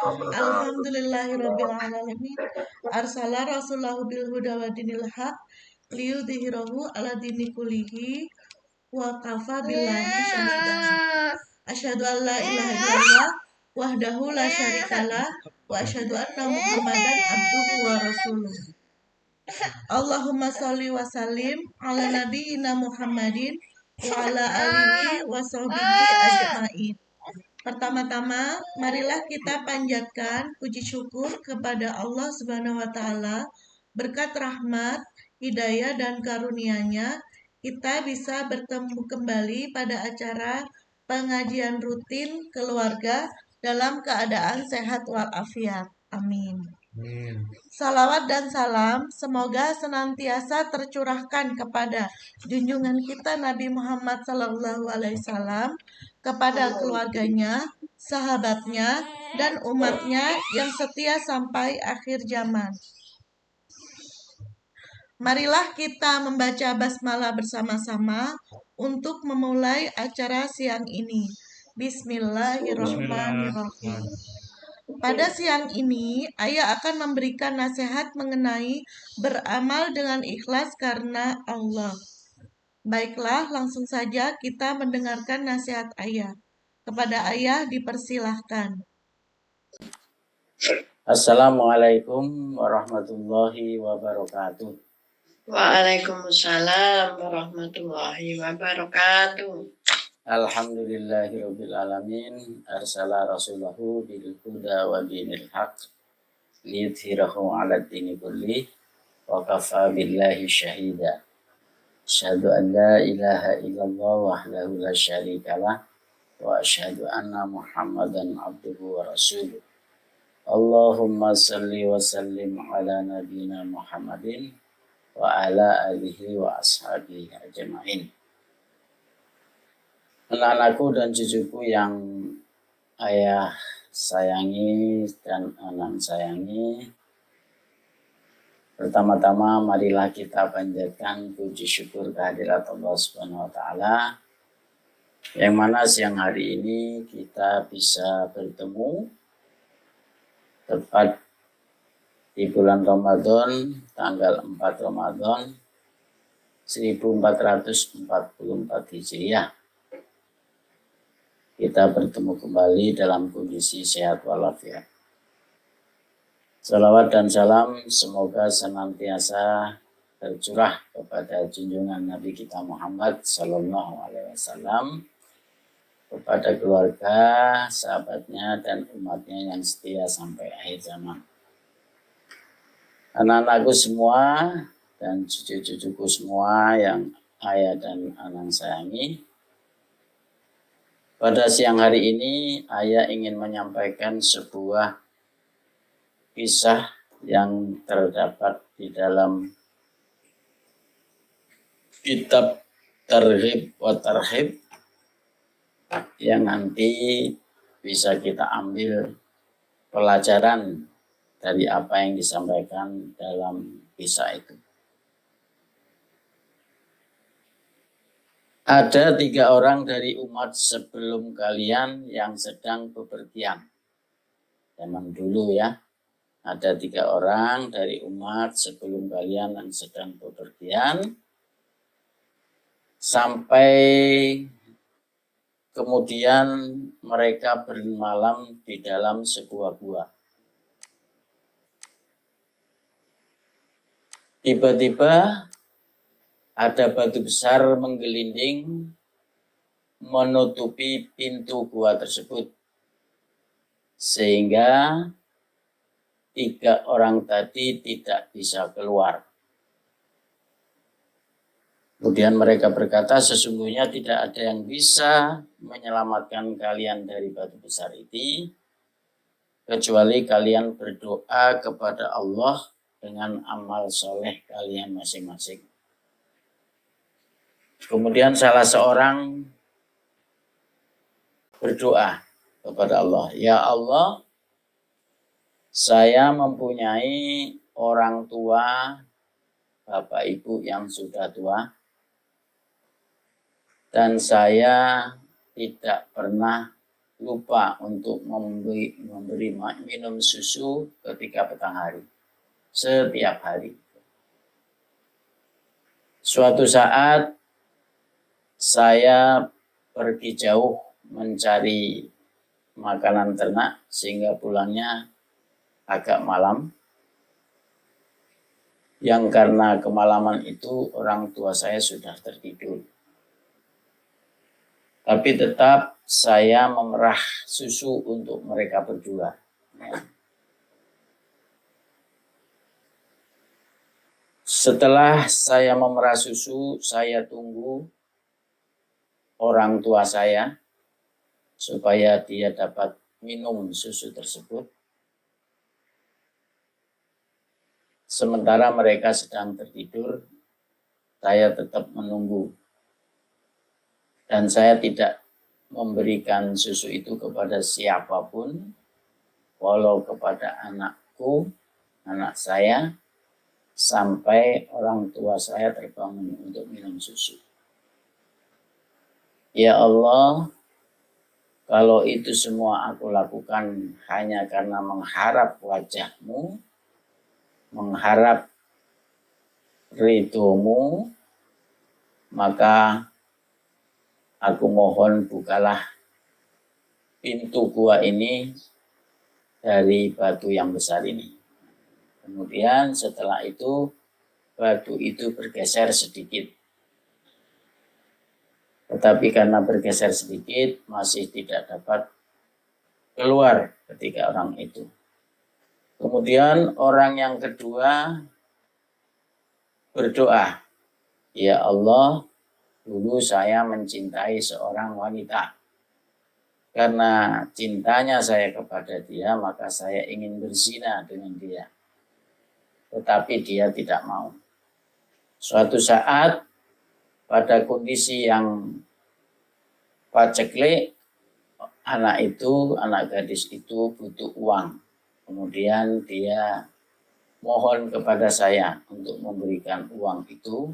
Alhamdulillahirabbil alamin. Arsala rasulahu bil huda wa dinil haq liyudhhirahu ala dini kullihi wa kafa billahi syahidan. Asyhadu an la ilaha illallah wahdahu la syarikalah wa asyhadu anna Muhammadan abduhu wa rasuluh. Allahumma sholli wa sallim ala nabiyyina Muhammadin wa ala alihi wa sahbihi ajmain. Pertama-tama, marilah kita panjatkan puji syukur kepada Allah Subhanahu wa taala. Berkat rahmat, hidayah dan karunia-Nya, kita bisa bertemu kembali pada acara pengajian rutin keluarga dalam keadaan sehat walafiat. Amin. Salawat dan salam semoga senantiasa tercurahkan kepada junjungan kita Nabi Muhammad SAW, kepada keluarganya, sahabatnya, dan umatnya yang setia sampai akhir zaman. Marilah kita membaca basmalah bersama-sama untuk memulai acara siang ini. Bismillahirrahmanirrahim. Pada siang ini, Ayah akan memberikan nasihat mengenai beramal dengan ikhlas karena Allah. Baiklah, langsung saja kita mendengarkan nasihat Ayah. Kepada Ayah dipersilahkan. Assalamualaikum warahmatullahi wabarakatuh. Waalaikumsalam warahmatullahi wabarakatuh. Alhamdulillahirabbil alamin. Arsala rasulahu bil huda wa dinil haq liyudhhirahu 'ala dini kulli wa kafa billahi syahida. Asyhadu an la ilaha illallah wahdahu la syarikalah wa asyhadu anna Muhammadan abduhu wa rasuluh. Allahumma salli wa sallim ala nabiyyina Muhammadin wa ala alihi wa ashabihi ajma'in. Anak-anakku dan cucuku yang Ayah sayangi dan Anan sayangi, pertama-tama marilah kita panjatkan puji syukur kehadirat Allah Subhanahu wa taala, yang mana siang hari ini kita bisa bertemu tepat di bulan Ramadan, tanggal 4 Ramadan 1444 Hijriah. Kita bertemu kembali dalam kondisi sehat walafiat. Salawat dan salam semoga senantiasa tercurah kepada junjungan Nabi kita Muhammad Sallallahu Alaihi Wasallam, kepada keluarga, sahabatnya, dan umatnya yang setia sampai akhir zaman. Anak-anakku semua dan cucu-cucuku semua yang Ayah dan Anan sayangi, pada siang hari ini Ayah ingin menyampaikan sebuah kisah yang terdapat di dalam kitab Targhib wa Tarhib, yang nanti bisa kita ambil pelajaran dari apa yang disampaikan dalam kisah itu. Ada 3 orang dari umat sebelum kalian yang sedang bepergian. Zaman dulu ya, ada 3 orang dari umat sebelum kalian yang sedang bepergian, sampai kemudian mereka bermalam di dalam sebuah gua. Tiba-tiba ada batu besar menggelinding menutupi pintu gua tersebut, sehingga 3 orang tadi tidak bisa keluar. Kemudian mereka berkata, sesungguhnya tidak ada yang bisa menyelamatkan kalian dari batu besar itu, kecuali kalian berdoa kepada Allah dengan amal soleh kalian masing-masing. Kemudian salah seorang berdoa kepada Allah, ya Allah, saya mempunyai orang tua, bapak ibu yang sudah tua, Dan saya tidak pernah lupa untuk memberi minum susu ketika petang hari. Setiap hari. Suatu saat saya pergi jauh mencari makanan ternak sehingga pulangnya agak malam. Yang karena kemalaman itu orang tua saya sudah tertidur. Tapi tetap saya memerah susu untuk mereka berdua. Setelah saya memerah susu, saya tunggu orang tua saya supaya dia dapat minum susu tersebut. Sementara mereka sedang tertidur, saya tetap menunggu. Dan saya tidak memberikan susu itu kepada siapapun, walau kepada anakku, anak saya, sampai orang tua saya terbangun untuk minum susu. Ya Allah, kalau itu semua aku lakukan hanya karena mengharap wajah-Mu, mengharap ridho-Mu, maka aku mohon bukalah pintu gua ini dari batu yang besar ini. Kemudian setelah itu batu itu bergeser sedikit. Tetapi karena bergeser sedikit masih tidak dapat keluar ketika orang itu. Kemudian orang yang kedua berdoa, ya Allah, dulu saya mencintai seorang wanita. Karena cintanya saya kepada dia, maka saya ingin berzina dengan dia. Tetapi dia tidak mau. Suatu saat, pada kondisi yang paceklik, anak gadis itu butuh uang. Kemudian dia mohon kepada saya untuk memberikan uang itu.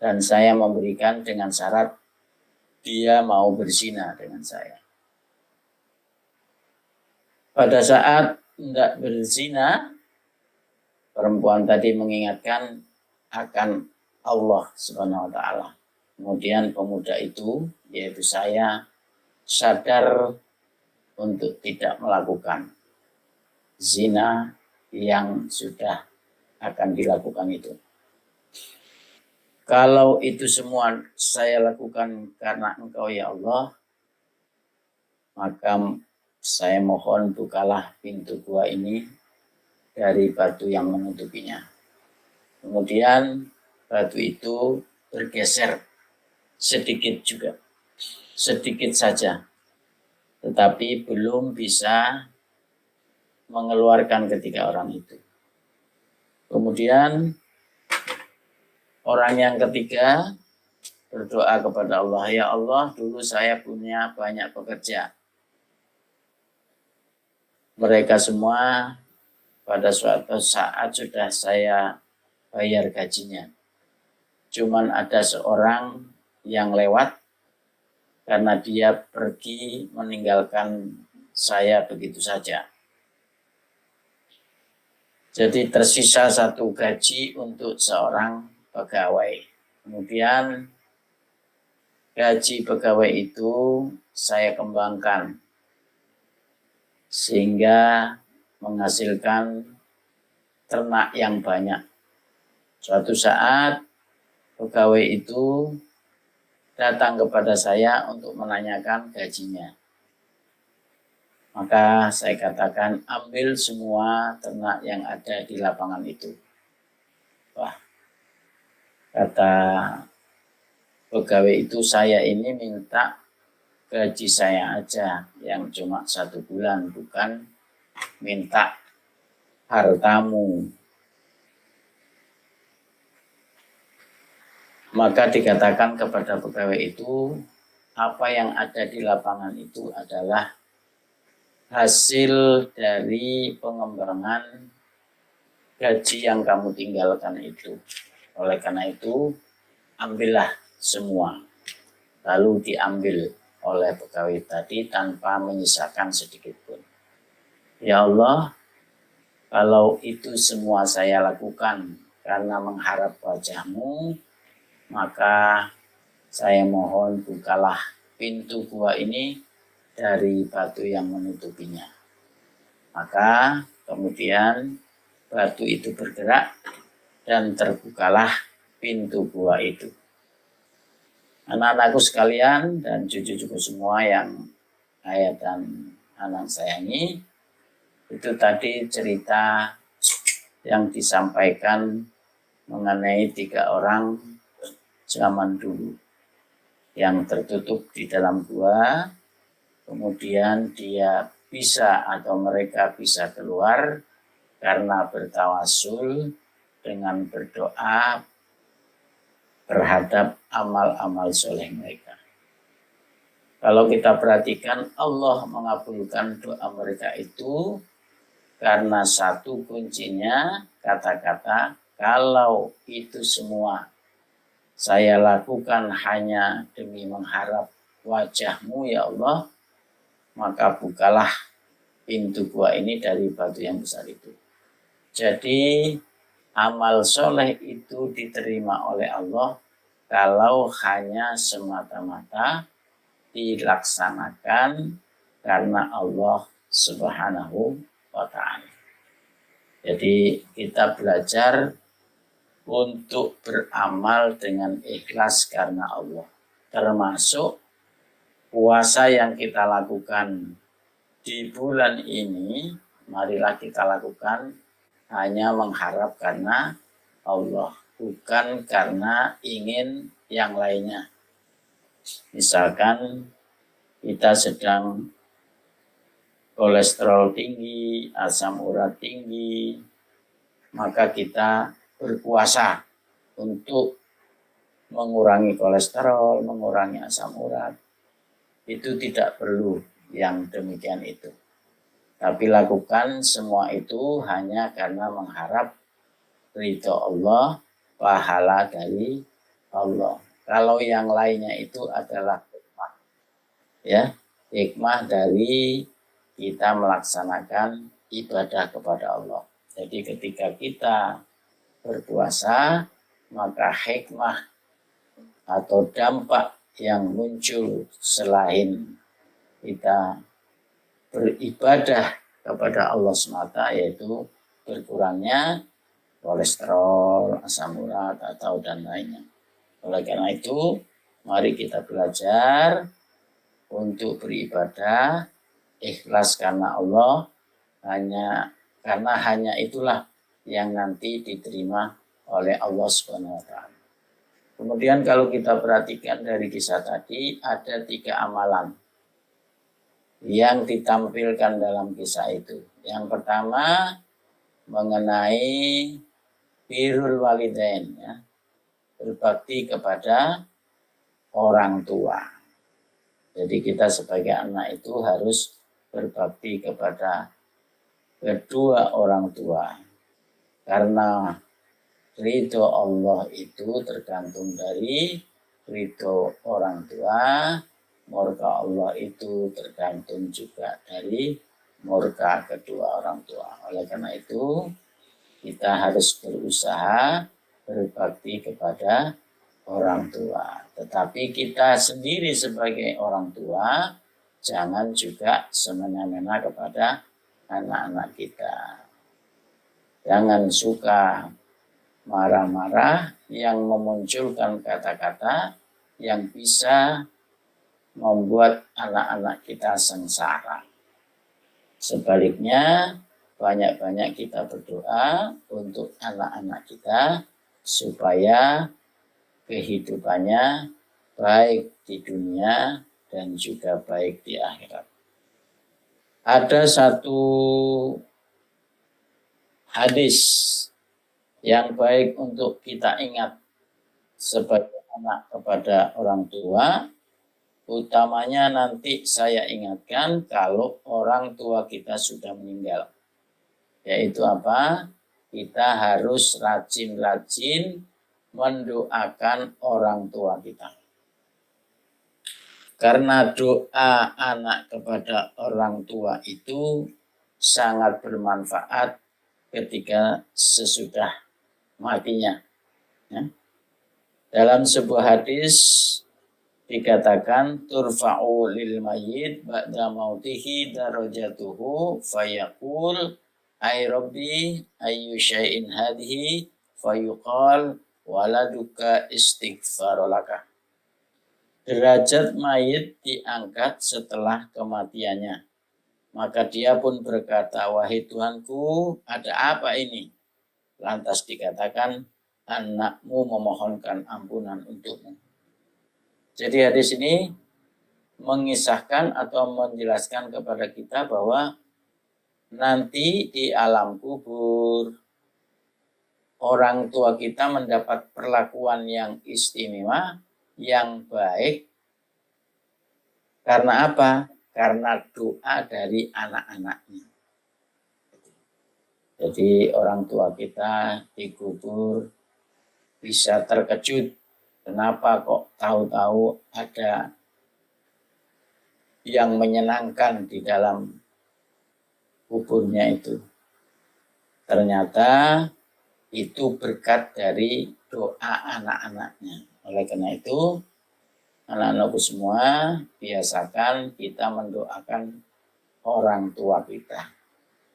Dan saya memberikan dengan syarat dia mau berzina dengan saya. Pada saat tidak berzina, perempuan tadi mengingatkan akan Allah Subhanahu wa Ta'ala. Kemudian pemuda itu, yaitu saya, sadar untuk tidak melakukan zina yang sudah akan dilakukan itu. Kalau itu semua saya lakukan karena Engkau ya Allah, maka saya mohon bukalah pintu gua ini dari batu yang menutupinya. Kemudian batu itu bergeser sedikit juga, sedikit saja, tetapi belum bisa mengeluarkan ketiga orang itu. Kemudian orang yang ketiga berdoa kepada Allah, ya Allah, dulu saya punya banyak pekerja. Mereka semua pada suatu saat sudah saya bayar gajinya. Cuman ada seorang yang lewat karena dia pergi meninggalkan saya begitu saja. Jadi tersisa satu gaji untuk seorang pegawai. Kemudian gaji pegawai itu saya kembangkan sehingga menghasilkan ternak yang banyak. Suatu saat pegawai itu datang kepada saya untuk menanyakan gajinya. Maka saya katakan, ambil semua ternak yang ada di lapangan itu. Wah, kata pegawai itu, saya ini minta gaji saya aja yang cuma 1 bulan, bukan minta hartamu. Maka dikatakan kepada pegawai itu, apa yang ada di lapangan itu adalah hasil dari pengembangan gaji yang kamu tinggalkan itu. Oleh karena itu, ambillah semua. lalu diambil oleh pegawai tadi tanpa menyisakan sedikit pun. Ya Allah, kalau itu semua saya lakukan karena mengharap wajah-Mu, maka saya mohon bukalah pintu gua ini dari batu yang menutupinya. Maka kemudian batu itu bergerak dan terbukalah pintu gua itu. Anak-anakku sekalian dan cucu-cucu semua yang ayah dan anak sayangi, itu tadi cerita yang disampaikan mengenai 3 orang zaman dulu yang tertutup di dalam gua, kemudian dia bisa atau mereka bisa keluar karena bertawasul dengan berdoa terhadap amal-amal soleh mereka. Kalau kita perhatikan, Allah mengabulkan doa mereka itu karena satu kuncinya kata-kata, kalau itu semua saya lakukan hanya demi mengharap wajah-Mu ya Allah, maka bukalah pintu gua ini dari batu yang besar itu. Jadi amal soleh itu diterima oleh Allah kalau hanya semata-mata dilaksanakan karena Allah Subhanahu wa ta'ala. Jadi kita belajar untuk beramal dengan ikhlas karena Allah. Termasuk puasa yang kita lakukan di bulan ini, marilah kita lakukan hanya mengharap karena Allah, bukan karena ingin yang lainnya. Misalkan kita sedang kolesterol tinggi, asam urat tinggi, maka kita berpuasa untuk mengurangi kolesterol, mengurangi asam urat. Itu tidak perlu yang demikian itu. Tapi lakukan semua itu hanya karena mengharap ridho Allah, pahala dari Allah. Kalau yang lainnya itu adalah hikmah. Ya, hikmah dari kita melaksanakan ibadah kepada Allah. Jadi ketika kita berpuasa, maka hikmah atau dampak yang muncul selain kita beribadah kepada Allah semata, yaitu berkurangnya kolesterol, asam urat, atau dan lainnya. Oleh karena itu, mari kita belajar untuk beribadah ikhlas karena Allah, karena hanya itulah yang nanti diterima oleh Allah Subhanahu wa ta'ala. Kemudian kalau kita perhatikan dari kisah tadi, ada 3 amalan yang ditampilkan dalam kisah itu. Yang pertama mengenai birrul walidain, ya, berbakti kepada orang tua. Jadi kita sebagai anak itu harus berbakti kepada kedua orang tua. Karena ridho Allah itu tergantung dari ridho orang tua, murka Allah itu tergantung juga dari murka kedua orang tua. Oleh karena itu, kita harus berusaha berbakti kepada orang tua. Tetapi kita sendiri sebagai orang tua, jangan juga semena-mena kepada anak-anak kita. Jangan suka marah-marah yang memunculkan kata-kata yang bisa membuat anak-anak kita sengsara. Sebaliknya, banyak-banyak kita berdoa untuk anak-anak kita supaya kehidupannya baik di dunia dan juga baik di akhirat. Ada satu hadis yang baik untuk kita ingat sebagai anak kepada orang tua, utamanya nanti saya ingatkan kalau orang tua kita sudah meninggal. Yaitu apa? Kita harus rajin-rajin mendoakan orang tua kita. Karena doa anak kepada orang tua itu sangat bermanfaat ketika sesudah matinya. Ya. Dalam sebuah hadis dikatakan turfa'u lil mayyit ba'da mautihi darajatuhu fayaqul ay rabbi ayyu syai'in hadhihi fayuqal waladuka istighfarolaka. Derajat mayit diangkat setelah kematiannya. Maka dia pun berkata, wahai Tuhanku, ada apa ini? Lantas dikatakan, anakmu memohonkan ampunan untukmu. Jadi hadis ini mengisahkan atau menjelaskan kepada kita bahwa nanti di alam kubur, orang tua kita mendapat perlakuan yang istimewa, yang baik. Karena apa? Karena doa dari anak-anaknya. Jadi orang tua kita dikubur bisa terkejut. Kenapa kok tahu-tahu ada yang menyenangkan di dalam kuburnya itu? Ternyata itu berkat dari doa anak-anaknya. Oleh karena itu, anak-anakku semua, biasakan kita mendoakan orang tua kita.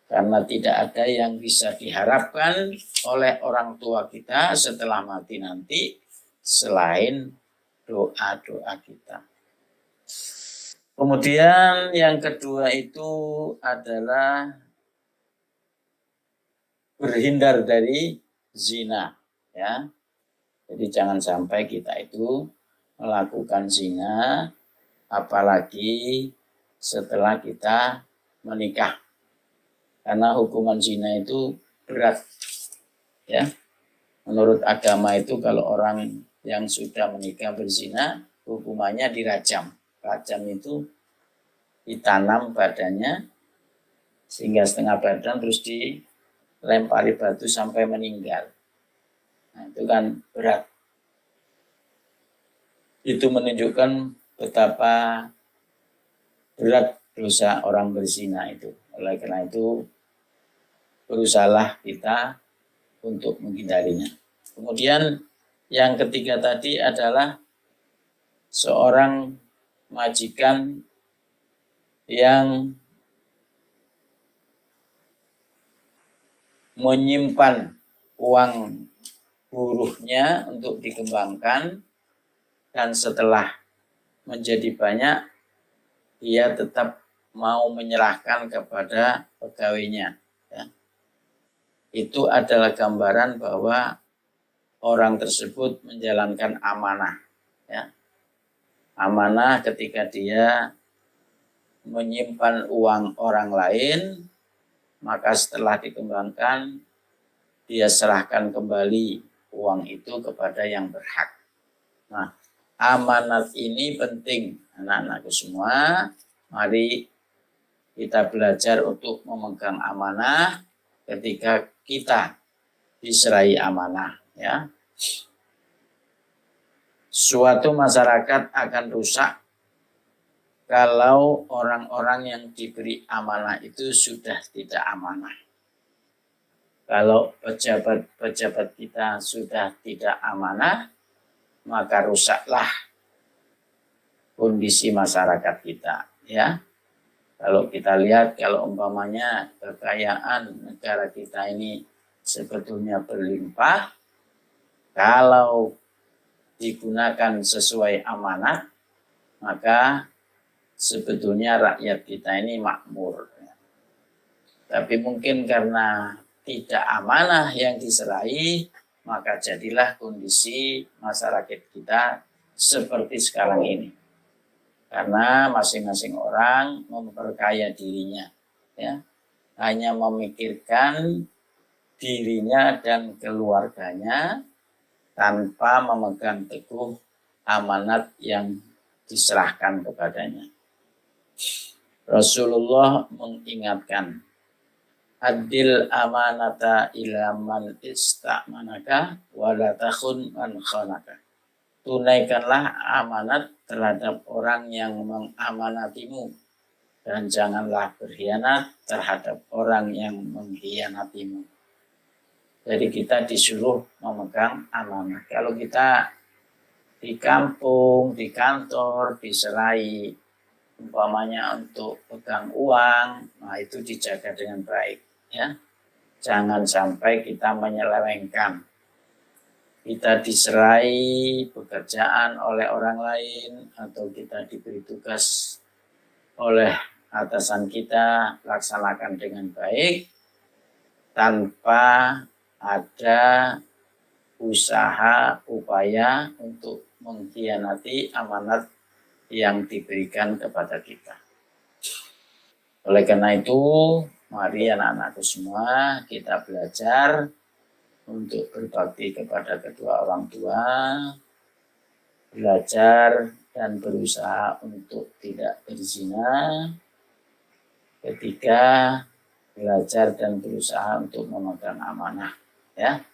Karena tidak ada yang bisa diharapkan oleh orang tua kita setelah mati nanti selain doa-doa kita. Kemudian yang kedua itu adalah berhindar dari zina. Ya. Jadi jangan sampai kita itu melakukan zina, apalagi setelah kita menikah. Karena hukuman zina itu berat. Ya. Menurut agama itu kalau orang yang sudah menikah berzina, hukumannya dirajam. Rajam itu ditanam badannya sehingga setengah badan terus dilempari batu sampai meninggal. Nah, itu kan berat. Itu menunjukkan betapa berat dosa orang berzina itu. Oleh karena itu, berusahalah kita untuk menghindarinya. Kemudian yang ketiga tadi adalah seorang majikan yang menyimpan uang buruhnya untuk dikembangkan, dan setelah menjadi banyak, dia tetap mau menyerahkan kepada pegawainya. Ya. Itu adalah gambaran bahwa orang tersebut menjalankan amanah. Ya. Amanah ketika dia menyimpan uang orang lain, maka setelah dikembangkan, dia serahkan kembali uang itu kepada yang berhak. Nah, amanat ini penting, anak-anakku semua. Mari kita belajar untuk memegang amanah ketika kita diserahi amanah. Ya. Suatu masyarakat akan rusak kalau orang-orang yang diberi amanah itu sudah tidak amanah. Kalau pejabat-pejabat kita sudah tidak amanah, maka rusaklah kondisi masyarakat kita. Ya, kalau kita lihat, kalau umpamanya kekayaan negara kita ini sebetulnya berlimpah, kalau digunakan sesuai amanah, maka sebetulnya rakyat kita ini makmur. Tapi mungkin karena tidak amanah yang diserahi, maka jadilah kondisi masyarakat kita seperti sekarang ini. Karena masing-masing orang memperkaya dirinya, ya, hanya memikirkan dirinya dan keluarganya tanpa memegang teguh amanat yang diserahkan kepadanya. Rasulullah mengingatkan, adil amanata ila man ista'manaka wa la takhun man khanaka. Tunaikanlah amanat terhadap orang yang mengamanatimu, dan janganlah berkhianat terhadap orang yang mengkhianatimu. Jadi kita disuruh memegang amanah. Kalau kita di kampung, di kantor, diserai umpamanya untuk pegang uang, nah itu dijaga dengan baik, ya. Jangan sampai kita menyelewengkan. Kita diserai pekerjaan oleh orang lain atau kita diberi tugas oleh atasan kita, laksanakan dengan baik tanpa ada usaha, upaya untuk mengkhianati amanat yang diberikan kepada kita. Oleh karena itu, mari anak-anakku semua kita belajar untuk berbakti kepada kedua orang tua, belajar dan berusaha untuk tidak berzina. Ketiga, belajar dan berusaha untuk memegang amanah, ya.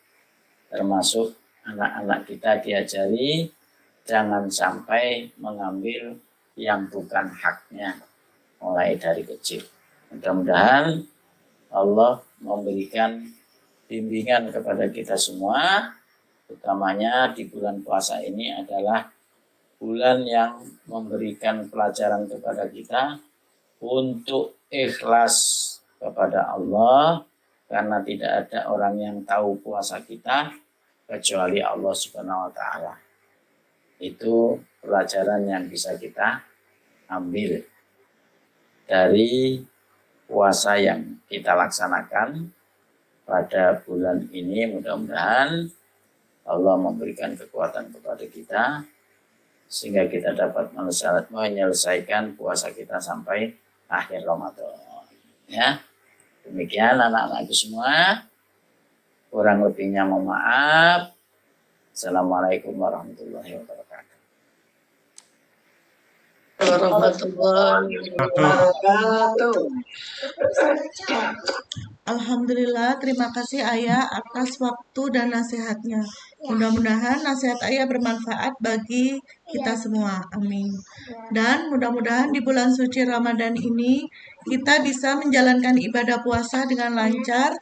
Termasuk anak-anak kita diajari jangan sampai mengambil yang bukan haknya mulai dari kecil. Mudah-mudahan Allah memberikan bimbingan kepada kita semua, utamanya di bulan puasa ini adalah bulan yang memberikan pelajaran kepada kita untuk ikhlas kepada Allah, karena tidak ada orang yang tahu puasa kita kecuali Allah Subhanahu wa Ta'ala. Itu pelajaran yang bisa kita ambil dari puasa yang kita laksanakan pada bulan ini. Mudah-mudahan Allah memberikan kekuatan kepada kita sehingga kita dapat menyelesaikan puasa kita sampai akhir Ramadan. Ya, demikian anak-anakku semua. Kurang lebihnya mohon maaf. Assalamualaikum warahmatullahi wabarakatuh. Warahmatullahi wabarakatuh. Alhamdulillah, terima kasih Ayah atas waktu dan nasihatnya. Mudah-mudahan nasihat Ayah bermanfaat bagi kita semua. Amin. Dan mudah-mudahan di bulan suci Ramadan ini kita bisa menjalankan ibadah puasa dengan lancar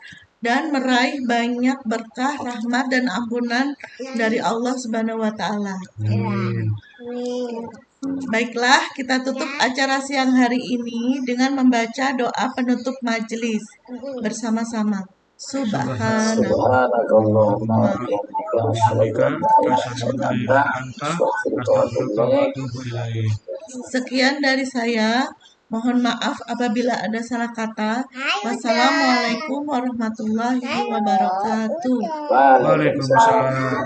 dan meraih banyak berkah, rahmat, dan ampunan dari Allah Subhanahu wa Ta'ala. Baiklah, kita tutup acara siang hari ini dengan membaca doa penutup majelis bersama-sama. Subhanakallahumma Sekian dari saya. Mohon maaf apabila ada salah kata. Wassalamualaikum warahmatullahi wabarakatuh. Waalaikumsalam.